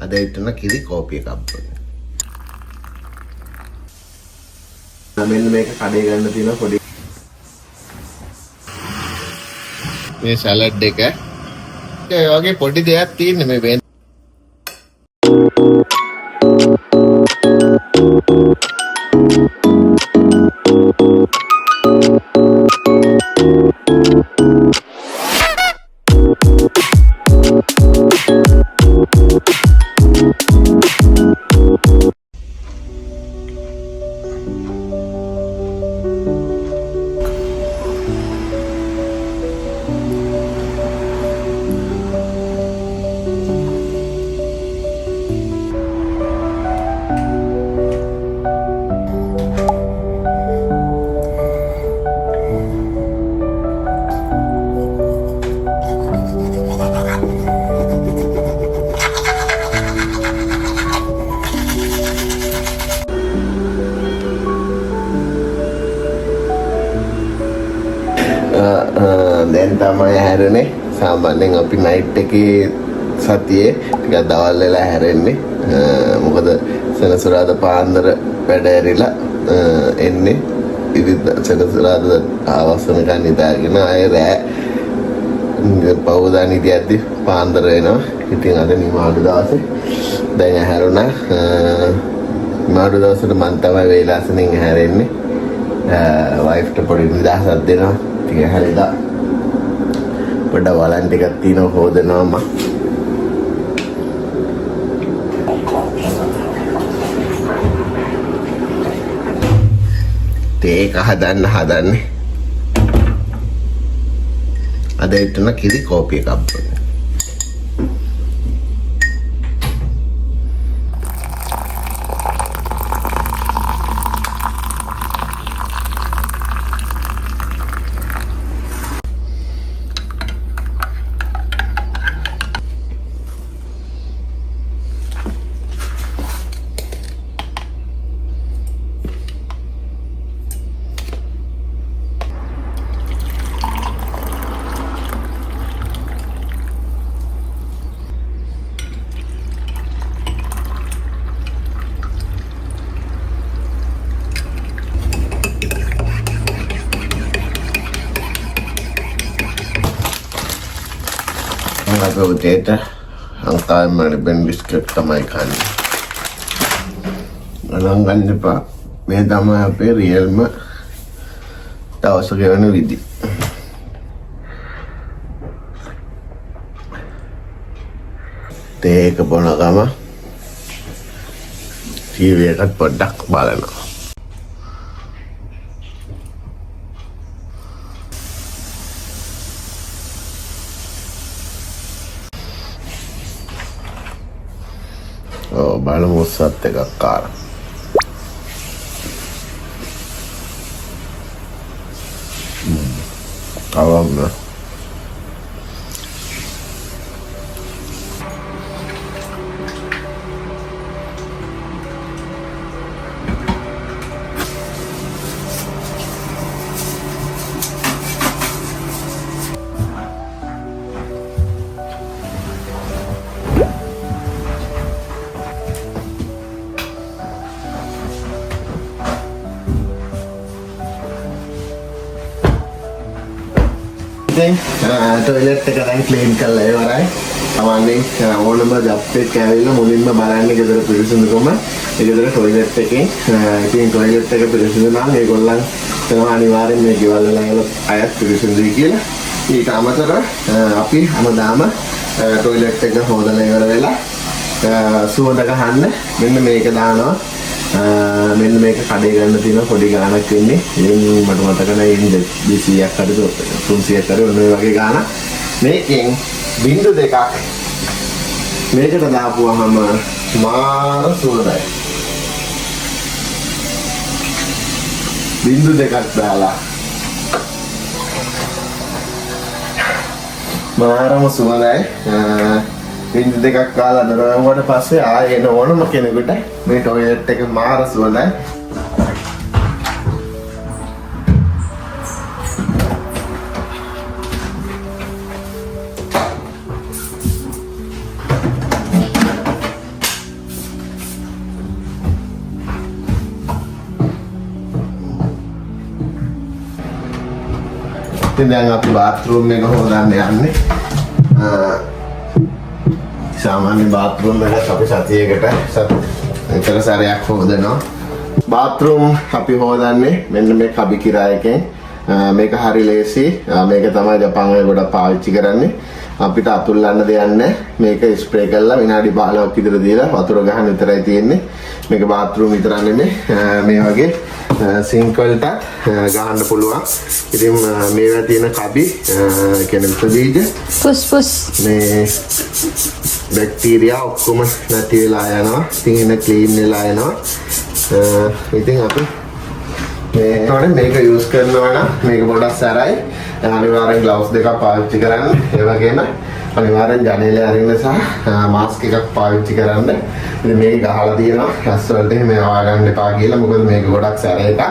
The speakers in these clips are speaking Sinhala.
අද හිටන කිරි කෝපි එකක් බොන්න. මෙන්න මේක කඩේ ගන්න තියෙන පොඩි මේ සලාඩ් එක. ඒ වගේ පොඩි දෙයක් තියෙන්නේ මේ දැන් තමයි හැරෙන්නේ. සාමාන්‍යයෙන් අපි නයිට් එකේ සතියේ ටිකක් දවල් වෙලා හැරෙන්නේ. මොකද සෙනසුරාදා පාන්දර වැඩ ඇරිලා එන්නේ. ඉතින් සෙනසුරාදා ආවස්සනකන් නිදාගෙන ආයෙ රෑ පවුදා නිදියද්දි පාන්දර එනවා. ඉතින් අද නිමාඩු දවසේ දැන් හැරුණා. නිමාඩු දවසට මම තමයි වේලාසනෙන් හැරෙන්නේ. වයිෆ්ට පොඩි නිදහසක් දෙනවා. ටික හැරිලා පොඩ වලන් ටිකක් තියෙනවා හොදනවා මම. ඒක හදන්නේ. අද හිටන කිරි කෝපි එකක් බොන්න. අපේ උදේට අංකාමර බෙන් බිස්කට් තමයි කන්නේ. ගණන් ගන්න එපා. මේ තමයි අපේ රියල්ම දවස ගෙවන විදි. තේ එක බොන ගම ටීවී එකත් පොඩ්ඩක් බලනවා. බලමු උස්සත් එකක් කාලා. අවම टॉयलेट එක දැන් ක්ලීන් කරලා ඉවරයි. තමන්නේ ඕනම ජප්පෙක් ඇවිල්ලා මුලින්ම බලන්නේ ගෙදර පිරිසිදුකම. ඒ ගෙදර टॉयलेट එකේ ඉතින් टॉयलेट එක පිරිසිදු නම් ඒගොල්ලන් තමයි අනිවාර්යෙන් මේ ගෙවල් වල අයත් පිරිසිදුයි කියලා. ඊට අමතරව අපි හැමදාම टॉयलेट එක හොදලා ඉවර වෙලා සුවඳ ගහන්න මෙන්න මේක දානවා. මෙන්න මේක කඩේ ගන්න තියෙන පොඩි ගාණක් වෙන්නේ. ඉතින් මට මතක නැහැ ඉන්නේ 200ක් හරි 300ක් හරි ඔන්න ඔය වගේ ගාණක්. මේකෙන් බින්දු දෙකක් මේකට දාපුවාම මාර සුවඳයි. බින්දු දෙකක් දාලා මාරම සුවඳයි. බින්දු දෙකක් කාලා දරවුවට පස්සේ ආයෙ එන ඕනම කෙනෙකුට මේ টয়ලට් එක මාර සුවඳයි. ඉතින් දැන් අපි බාත්රූම් එක හොදන්න යන්නේ. සාමාන්‍ය බාත්රූම් එක අපි සතියකට විතර සැරයක් හොදනවා. බාත්රූම් අපි හොදන්නේ මෙන්න මේ කබි කිරායකෙන්. මේක හරි ලේසි. මේක තමයි ජපාන් වල ගොඩක් පාවිච්චි කරන්නේ. අපිට අතුල්ලන්න දෙයක් නැහැ. මේක ස්ප්‍රේ කරලා විනාඩි 15ක් විතර දීලා වතුර ගහන්න විතරයි තියෙන්නේ. මේක බාත්රූම් විතර නෙමෙයි. මේ වගේ සිංක් වලට ගහන්න පුළුවන්. ඉතින් මේවා තියෙන කබි කියන්නේ බීජ පුස් මේ බැක්ටීරියා ඔක්කොම නැති වෙලා යනවා. ඉතින් එන ක්ලීන් වෙලා යනවා. ඉතින් අපි මේක යූස් කරනවා නම් මේක පොඩ්ඩක් සැරයි. අනිවාර්යෙන් ග්ලව්ස් දෙකක් පාවිච්චි කරන්න. ඒ වගේම අනිවාර්යෙන් ජනේලය අරින්න සහ මාස්ක් එකක් පාවිච්චි කරන්න. ඉතින් මේක ගහලා තියෙනවා ඇස් වලට එහෙම ආවගන්න එපා කියලා. මොකද මේක ගොඩක් සැර එකක්.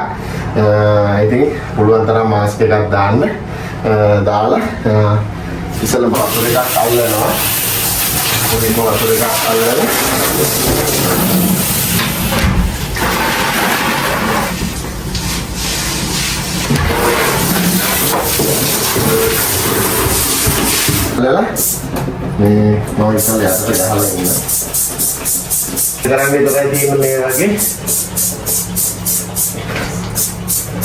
ඉතින් පුළුවන් තරම් මාස්ක් එකක් දාන්න. දාලා ඉස්සෙල්ලා වතුර එකක් අල්ලනවා. මුලින්ම වතුර එකක් අල්ලලා මේ මම ඉස්සෙල්ලා යට ගහලා ඉන්නවා. කරන්නේ තමයි තියෙන්නේ මේ වගේ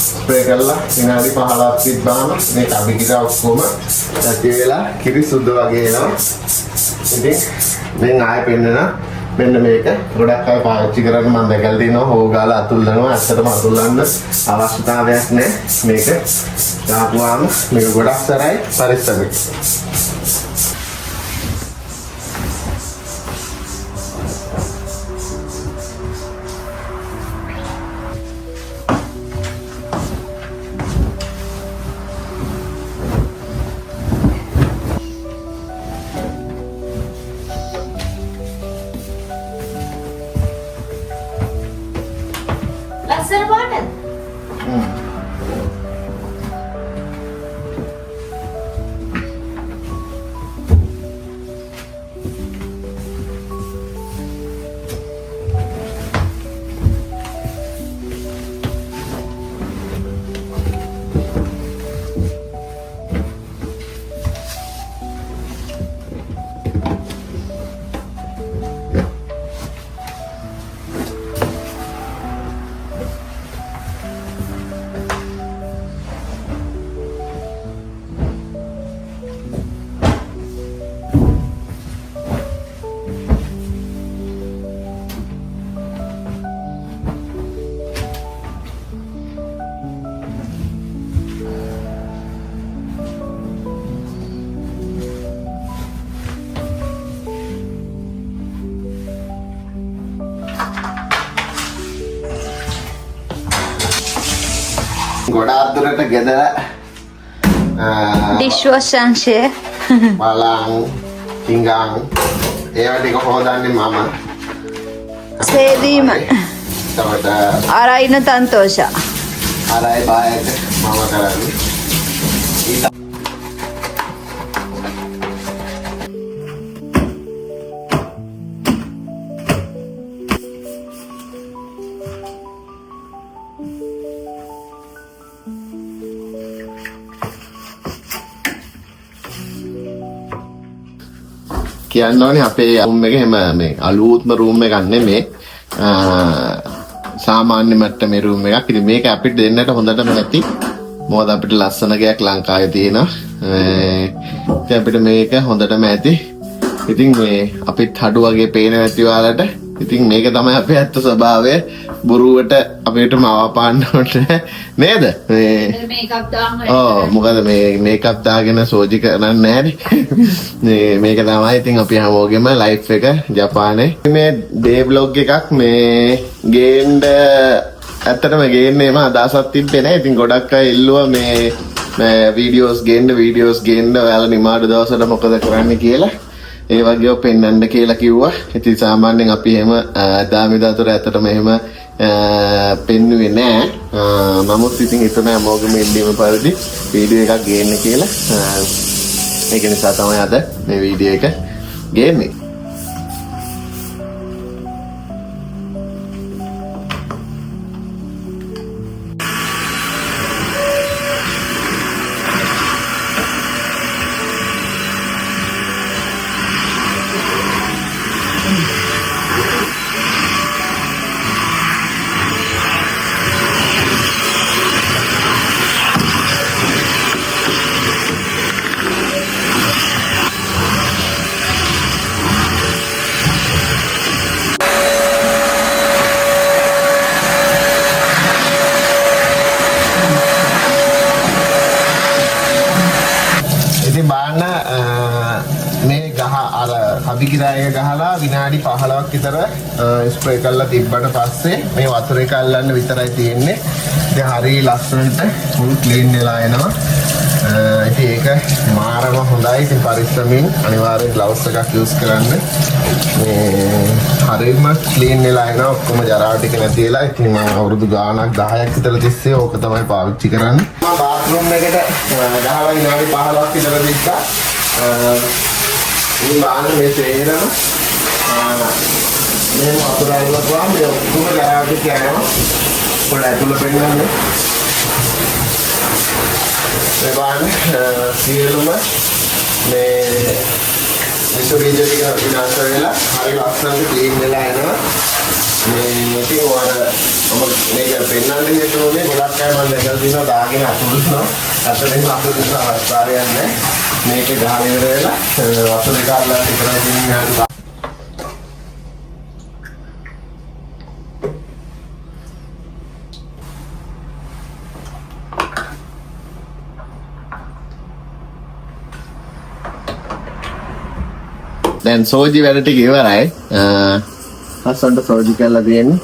ස්ප්‍රේ කරලා විනාඩි 15ක් තිබ්බාම මේ කබි කිරා ඔක්කොම නැති වෙලා කිරි සුද්ධ වගේ එනවා. ඉතින් දැන් ආයෙ පෙන්නන මෙන්න මේක ගොඩක් අය පාවිච්චි කරන්නේ මම දැකලා තියෙනවා හොගාලා අතුල්ලනවා. ඇත්තටම අතුල්ලන්න අවශ්‍යතාවයක් නැහැ. මේක දාපුවාම මේක ගොඩක් සරයි පරිස්සමයි. ලස්සන පාටද? ගොඩාක් දුරට ගෙදර ඩිෂ්වොෂ් අංශය බලන් පිංගන් ඒවා ටික හොදන්නේ මම. සේදීම තවට අරයින තන්තෝෂ අරයි බායක මම කරන්නේ. කියන්න ඕනේ අපේ රූම් එක හැම මේ අලුත්ම රූම් එකක් නෙමෙයි. සාමාන්‍ය මට්ටමේ රූම් එකක්. ඉතින් මේක අපිට දෙන්නට හොඳටම නැති. මොකද අපිට ලස්සන ගයක් ලංකාවේ තියෙනවා. ඉතින් අපිට මේක හොඳටම ඇති. ඉතින් මේ අපිත් හඩු වගේ පේන නැති ඔයාලට. ඉතින් මේක තමයි අපේ ඇත්ත ස්වභාවය. බොරුවට අපිට මවපාන්න ඕනේ නේද? මේකප් දාන්න. මොකද මේ මේකප් දාගෙන සෝජි කරන්නේ නැහැනේ. මේක තමයි ඉතින් අපි හැමෝගෙම ලයිෆ් එක ජපානේ. මේ ඩේ බ්ලොග් එකක් මේ ගේන්න ඇත්තටම ගේන්නේ මම අදහසක් තිබ්බේ නැහැ. ඉතින් ගොඩක් අය ඉල්ලුවා මේ වීඩියෝස් ගේන්න ඔයාලා නිමාඩු දවසට මොකද කරන්නේ කියලා. ඒ වගේව පෙන්වන්න කියලා කිව්වා. ඉතින් සාමාන්‍යයෙන් අපි එහෙම දාමිදාතර ඇත්තටම එහෙම පෙන්නුවේ නෑ. නමුත් ඉතින් හිතුණා හැමෝගෙම ඉල්ලීම පරිදි වීඩියෝ එකක් ගේන්න කියලා. ඒක නිසා තමයි අද මේ වීඩියෝ එක ගේන්නේ. රවි කිරාය ගහලා විනාඩි 15ක් විතර ස්ප්‍රේ කරලා තිබ්බට පස්සේ මේ වතුර එක අල්ලන්න විතරයි තියෙන්නේ. ඉතින් හරි ලස්සනට මුළු ක්ලීන් වෙලා එනවා. ඉතින් ඒක මාරම හොඳයි. ඉතින් පරිස්සමින් අනිවාර්යෙන් ග්ලව්ස් එකක් යූස් කරන්න. හරිම ක්ලීන් වෙලා එනවා. ඔක්කොම ජරා ටික නැති වෙලා. ඉතින් මම අවුරුදු ගාණක් 10ක් විතර තිස්සේ ඕක තමයි පාවිච්චි කරන්නේ. මම බාත්රූම් එකට ගහලා විනාඩි 15ක් විතර තිස්සා. මේ බාන මේ තේරම මේ වතුර අරලපුවාම මේ ඔක්කොම ජරා ටික යනවා. පොඩ ඇතුළ පෙන්නන්නේ. මේ බාන සියලුම මේ විසුරීජ ටික විනාශ වෙලා හරි ලස්සනට ක්ලීන් වෙලා එනවා. මේ ඉතින් මම මේක පෙන්නන්න හේතුනේ ගොඩක් අය මම දැකලා තියෙනවා දාගෙන අතුරුනවා. අතරින් අතුරුන අවස්ථාවක් නැහැ. මේක ගහලා ඉවර වෙලා වතුර එක අල්ලලා ඉතරයි දින්නේ. දැන් සෝජි වැඩ ටික ඉවරයි. හස්සන්ට සෝජි කරලා තියෙන්නේ.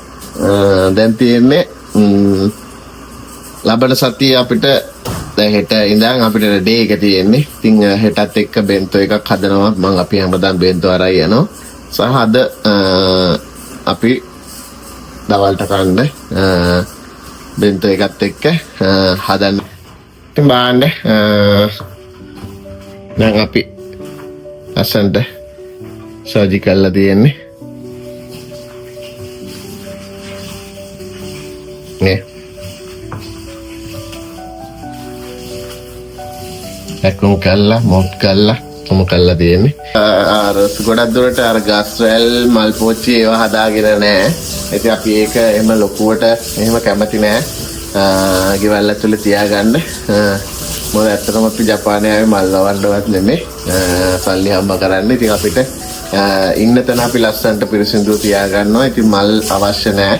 දැන් තියෙන්නේ ලබන සතිය අපිට දැන් හෙට ඉඳන් අපිට ඩේ එක තියෙන්නේ. ඉතින් හෙටත් එක්ක බෙන්තෝ එකක් හදනවා. මම අපි හැමදාම බෙන්තෝ අරයි යනවා. සහ අද අපි දවල්ට කන්න බෙන්තෝ එකත් එක්ක හදන්න. ඉතින් බලන්න දැන් අපි අසන්ට සර්ජි කරලා තියෙන්නේ. නේ ඇකුම් කල්ලා මොට් කල්ලා කොම කල්ලා තියෙන්නේ. අර ගොඩක් දුරට අර ගස් වැල් මල් පෝච්චි ඒවා හදාගෙන නැහැ. ඉතින් අපි ඒක එහෙම ලොකුවට එහෙම කැමති නැහැ. ගෙවල් ඇතුලේ තියාගන්න. මොකද ඇත්තටම අපි ජපානයේ ආවේ මල් වවන්නවත් නෙමෙයි. සල්ලි හම්බ කරන්න. ඉතින් අපිට ඉන්න තැන අපි ලස්සනට පිරිසිදුව තියාගන්නවා. ඉතින් මල් අවශ්‍ය නැහැ.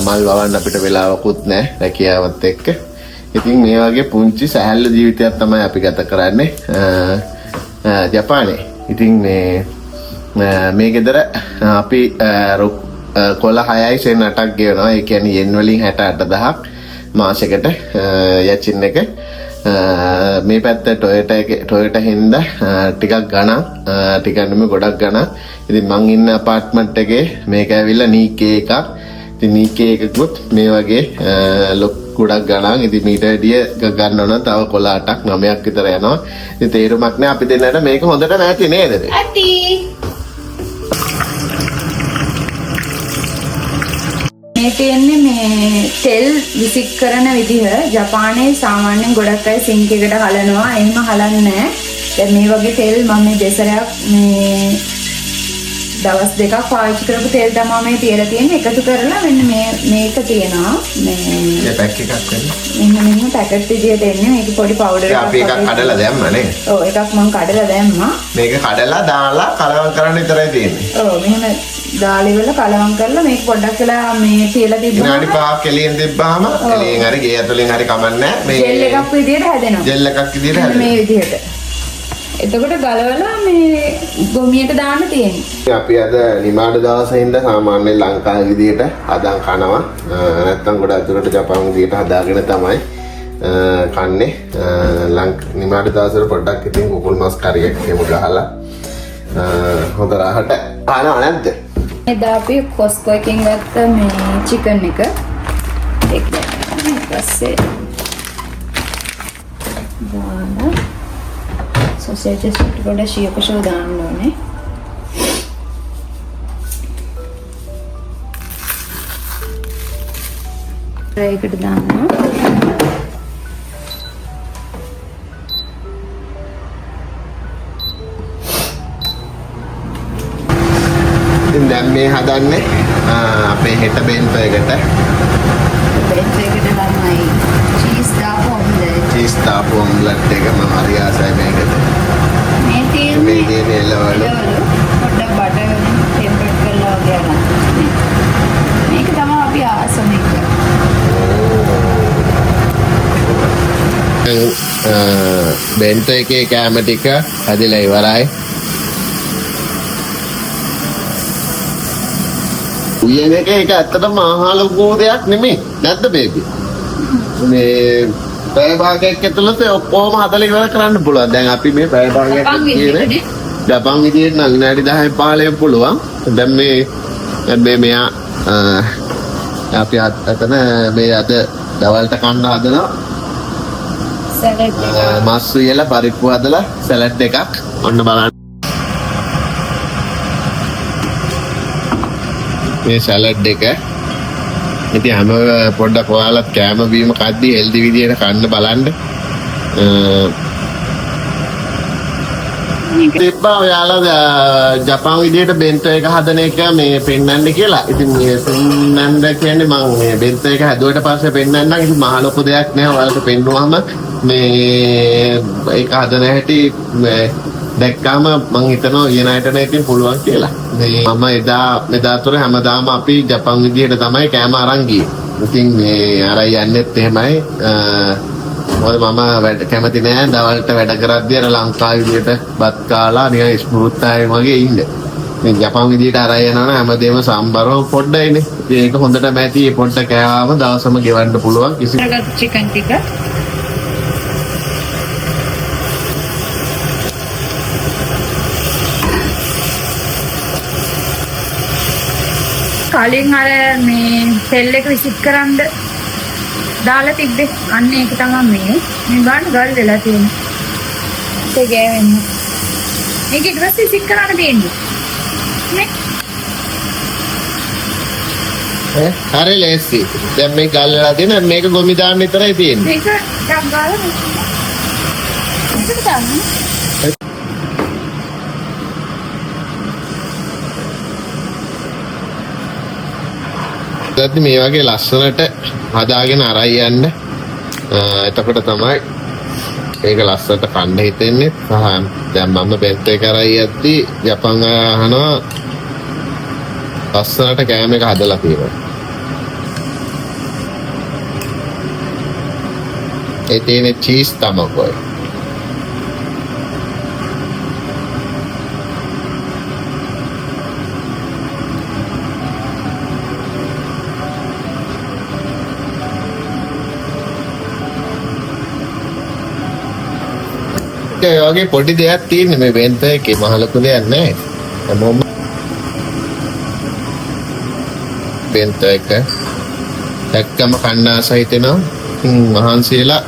මල් වවන්න අපිට වෙලාවකුත් නැහැ රැකියාවත් එක්ක. ඉතින් මේ වගේ පුංචි සැහැල්ලු ජීවිතයක් තමයි අපි ගත කරන්නේ ජපානයේ. ඉතින් මේ ගෙදර අපි කොළ 6යි සෙන් 8ක් ගෙවනවා. ඒ කියන්නේ යෙන් වලින් 68000ක් මාසෙකට යචින් එක. මේ පැත්ත ටොයෝටා හින්දා ටිකක් ගණන් ටිකක් නෙමෙයි ගොඩක් ගණන්. ඉතින් මං ඉන්න අපාර්ට්මන්ට් එකේ මේක ඇවිල්ලා නීකේ එකක්. ඉතින් නීකේ එකකුත් මේ වගේ ගොඩක් ගණන්. ඉතින් මීට වැඩිය ගන්නවා නම් තව කොළ 8ක් 9ක් විතර යනවා. ඉතින් තේරුමක් නෑ අපි දෙන්නට මේක හොඳට නැති නේද? ඇති. මේ තියෙන්නේ මේ තෙල් විසික් කරන විදිහ ජපානයේ සාමාන්‍යයෙන් ගොඩක් අය සිංක් එකට හලනවා. එහෙම හලන්නේ නැහැ. දැන් මේ වගේ තෙල් මම මේ දෙසරයක් මේ දවස් දෙකක් පාවිච්චි කරපු තෙල් තමයි මේ තියලා තියෙන්නේ. එකතු කරලා මෙන්න මේක තියෙනවා. මේ පැක් එකක් වෙන්නේ. මෙන්න පැකට් විදියට එන්නේ. මේක පොඩි පවුඩර් එකක්. අපි එකක් කඩලා දැම්මා නේ. ඔව් එකක් මම කඩලා දැම්මා. මේක කඩලා දාලා කලවම් කරන්න විතරයි තියෙන්නේ. ඔව් මෙහෙම දාලි වල කලවම් කරලා මේක පොඩ්ඩක් වෙලා මේ තියලා තිබ්බම විනාඩි 5ක් එළියෙන් තිබ්බාම එළියෙන් හරි ගේ ඇතුලෙන් හරි කමන්නේ මේ ජෙල් එකක් විදියට හැදෙනවා. ජෙල් එකක් විදියට හැදෙනවා. මේ විදියට. එතකොට ගලවලා මේ ගොමියට දාන්න තියෙන්නේ. අපි අද නිමාඩ දවසේ ඉඳන් සාමාන්‍යයෙන් ලංකාවේ විදියට හදන් කනවා. නැත්තම් ගොඩක් දුරට ජපාන් විදියට හදාගෙන තමයි කන්නේ. නිමාඩ දවසට පොඩ්ඩක් ඉතින් කුකුල් මස් කරියක් එහෙම ගහලා හොඳ රහට ආනව නැද්ද? එදා අපි කොස්කෝ එකෙන් ගත්ත මේ චිකන් එක ඊට පස්සේ දාලා සොසේජස් පොඩ්ඩක් ශීපෂෝ දාන්න ඕනේ. ඒකට දාන්න. ඉතින් දැන් මේ හදන්නේ අපේ හෙට බෙන්තෝ එකට. බෙන්තෝ එකට තමයි චීස් දාපු ඔම්ලට්. චීස් දාපු ඔම්ලට් එක මම හරි ආසයි මේකට. මේ තියෙන්නේ එළවලු. පොඩ්ඩක් බටර් වලින් ටෙම්පර් කරලා වගේ අරන්. මේක තමයි අපි ආසම එක. බෙන්තෝ එකේ කැම ටික හදලා ඉවරයි. උයන එක ඒක ඇත්තටම මහා ලොකු දෙයක් නෙමෙයි. නැද්ද බේබි? මේ පැය භාගයක් ඇතුළත ඔක්කොම හදලා ඉවර කරන්න පුළුවන්. දැන් අපි මේ පැය භාගයක් කියන්නේ ජපන් විදියට නම් විනාඩි 10 15 පුළුවන්. දැන් මේ මෙයා අපි අතන මේ අද දවල්ට කන්න හදනවා. සලාඩ් මස් වියලා පරිප්පු හදලා සලාඩ් එකක් ඔන්න බලන්න. මේ සලාඩ් එක ඉතින් හැම පොඩ්ඩක් ඔයාලත් කෑම බීම කද්දී හෙල්දි විදියට කන්න බලන්න. තිබ්බා ඔයාලා ජපාන් විදියට බෙන්තෝ එක හදන එක මේ පෙන්වන්න කියලා. ඉතින් මේ පෙන්වන්න කියන්නේ මම මේ බෙන්තෝ එක හැදුවට පස්සේ පෙන්වන්නම්. ඉතින් මහ ලොකු දෙයක් නෑ. ඔයාලට පෙන්නුවාම මේ ඒක හදන හැටි දැක්කාම මං හිතනවා ඊයනයිටනේ ඉතින් පුළුවන් කියලා. මේ මම එදා තුර හැමදාම අපි ජපාන් විදියට තමයි කෑම අරන් ගියේ. ඉතින් මේ අර යන්නෙත් එහෙමයි. මොකද මම වැඩ කැමති නෑ දවල්ට වැඩ කරද්දී අර ලංකාවේ විදියට බත් කාලා නිකන් ස්මූත් ආයේ වගේ ඉන්න. මේ ජපාන් විදියට අර යනවා නම් හැමදේම සම්බරව පොඩ්ඩයිනේ. ඉතින් ඒක හොඳටම ඇති. මේ පොඩ්ඩ කෑවාම දවසම ගෙවන්න පුළුවන්. කිසි චිකන් ටික කලින් අර මේ තෙල් එක විසික් කරන්න දාලා තිබ්බේ. අන්න ඒක තමයි මේ ගන්න ගල් වෙලා තියෙන්නේ. ඒක ගෑවෙන්නේ. මේක ඊට පස්සේ විසික් කරන්න දෙන්නේ. නේ? හරි ලේසි. දැන් මේ ගල් වෙලා තියෙන මේක ගොමි දාන්න විතරයි තියෙන්නේ. මේක ඩම් ගාලා මේක දාන්න. මේ වගේ ලස්සනට හදාගෙන අරයි යන්න. එතකොට තමයි ඒක ලස්සනට කන්න හිතෙන්නේ. දැන් මම බෙන්ත් එක අරයි යද්දී ජපන් අය අහනවා ලස්සනට කෑම එක හදලා තියෙනවා. ඒ තියෙන චීස් තමයි. ඒ වගේ පොඩි දෙයක් තියෙන්නේ මේ බෙන්තෝ එකේ. මහ ලොකු දෙයක් නෑ. හැමෝම බෙන්තෝ එක දැක්කම කන්න ආස හිතෙනවා. මහන්සියලා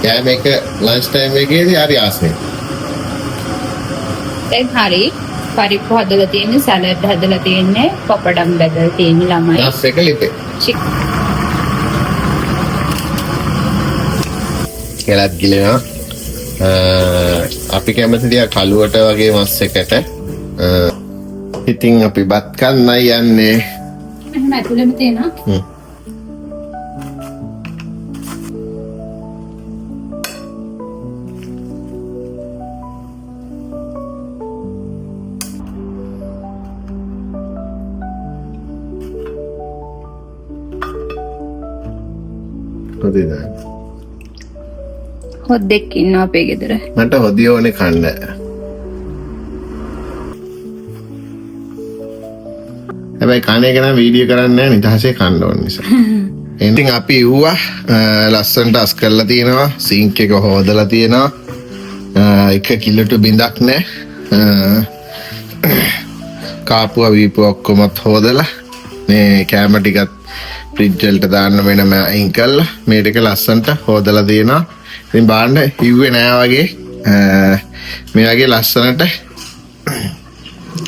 කෑම එක ලන්ච් ටයිම් එකේදී හරි ආසයි. දැන් හරි පරිප්පු හදලා තියෙන්නේ, සලාඩ් හදලා තියෙන්නේ, පපඩම් බෙදලා තියෙන්නේ ළමයි. නාස් එක ලිපේ. කෙලත් ගිලෙනවා. අපි කැමති දියා කලුවට වගේ මස් එකට. ඉතින් අපි බත් කන්නයි යන්නේ. එහෙනම් ඇතුළෙම තියෙනවා. හොදිද? හොද්දෙක් ඉන්නවා අපේ ගෙදර. මට හොදිය ඕනේ කන්න. හැබැයි කණ එක නම් වීඩියෝ කරන්නේ නැහැ නිදහසේ කන්න ඕන නිසා. ඉතින් අපි ඌවා ලස්සනට අස් කරලා තියෙනවා. සිංක් එක හොදලා තියෙනවා. 1 කිලෝට බින්දක් නැහැ. කාපුවා වීපුවා ඔක්කොමත් හොදලා මේ කැම ටිකත් ෆ්‍රිජ් වලට දාන්න වෙනම අයින් කරලා මේ ටික ලස්සනට හොදලා තියෙනවා. ඉතින් බාන්න හිව්වේ නෑ වගේ මේ වගේ ලස්සනට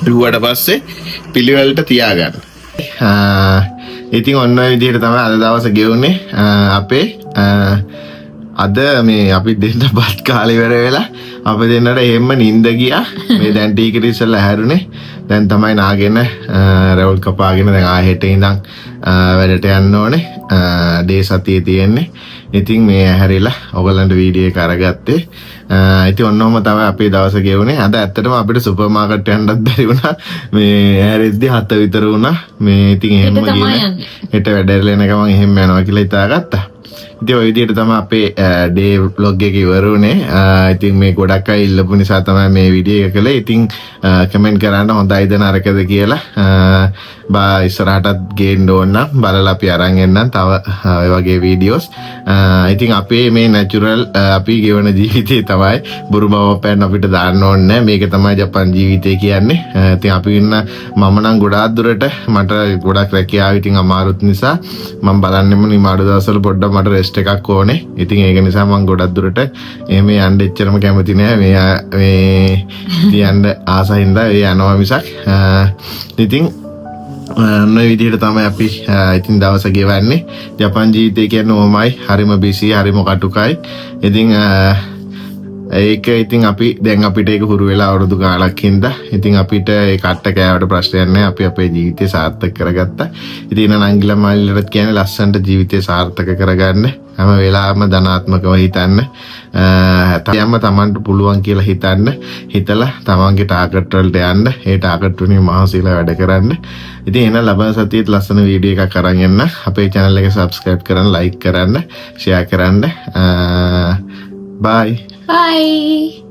රුවට පස්සේ පිළිවෙලට තියාගන්න. ඉතින් ඔන්න ඔය විදිහට තමයි අද දවසේ ගෙවුනේ. අපේ අද මේ අපි දෙන්න බත් කාලේ ඉවර වෙලා අපි දෙන්නට එහෙම්ම නිින්ද ගියා. මේ දැන් ටීකට ඉස්සෙල්ලා හැරුනේ. දැන් තමයි නාගෙන රවුල් කපාගෙන දැන් ආයෙ හෙට ඉඳන් වැඩට යන්න ඕනේ. ඩේ සතියේ තියෙන්නේ. ඉතින් මේ හැරිලා ඔයගලන්ට වීඩියෝ එක අරගත්තේ. ඉතින් ඔන්නෝම තමයි අපේ දවස ගෙවුනේ. අද ඇත්තටම අපිට සුපර් මාකට් යන්නත් බැරි වුණා. මේ හැරෙද්දි 7 විතර වුණා. මේ ඉතින් එහෙම ගිහින් හෙට වැඩට එන ගමන් එහෙම යනවා කියලා හිතාගත්තා. ඉතින් ඔය විදිහට තමයි අපේ ඩේ vlog එක ඉවරුනේ. ඉතින් මේ ගොඩක් අය ඉල්ලපු නිසා තමයි මේ වීඩියෝ එක කළේ. ඉතින් කමෙන්ට් කරන්න හොඳයිද නරකද කියලා. බා ඉස්සරහටත් ගේන්න ඕන නම් බලලා අපි අරන් එන්නම් තව ඔය වගේ වීඩියෝස්. ඉතින් අපේ මේ නැචරල් අපි ගෙවන ජීවිතේ තමයි බුරු බවපෑන් අපිට දාන්න ඕනේ. මේක තමයි ජපාන් ජීවිතය කියන්නේ. ඉතින් අපි ඉන්න මම නම් ගොඩාක් දුරට මට ගොඩක් රැකියාව ඉතින් අමාරුත් නිසා මම බලන්නෙම නිමාඩු දවස්වල පොඩ්ඩක් මට රෙස්ට් එකක් ඕනේ. ඉතින් ඒක නිසා මම ගොඩක් දුරට එහෙම යන්න එච්චරම කැමති නෑ. මේ තියන්න ආසහින්දා ඒ යනවා මිසක්. ඉතින් නොයි විදිහට තමයි අපි ඉතින් දවස ගෙවන්නේ. ජපාන් ජීවිතය කියන්නේ ඕමයි. හරිම බිසි, හරිම කටුකයි. ඉතින් ඒක ඉතින් අපි දැන් අපිට ඒක හුරු වෙලා අවුරුදු ගාණක් හින්දා ඉතින් අපිට ඒ කට්ට කෑවට ප්‍රශ්නයක් නැහැ. අපි අපේ ජීවිතය සාර්ථක කරගත්තා. ඉතින් නංගිලා මාලිලට කියන්නේ ලස්සනට ජීවිතය සාර්ථක කරගන්න. හැම වෙලාවෙම ධනාත්මකව හිතන්න. හැම තමන්ට පුළුවන් කියලා හිතන්න. හිතලා තමන්ගේ ටාගට් වලට යන්න. ඒ ටාගට් වලින් මහන්සිලා වැඩ කරන්න. ඉතින් එන ලබන සතියේත් ලස්සන වීඩියෝ එකක් අරන් එන්න. අපේ channel එක subscribe කරන්න, like කරන්න, share කරන්න. Bye. Bye.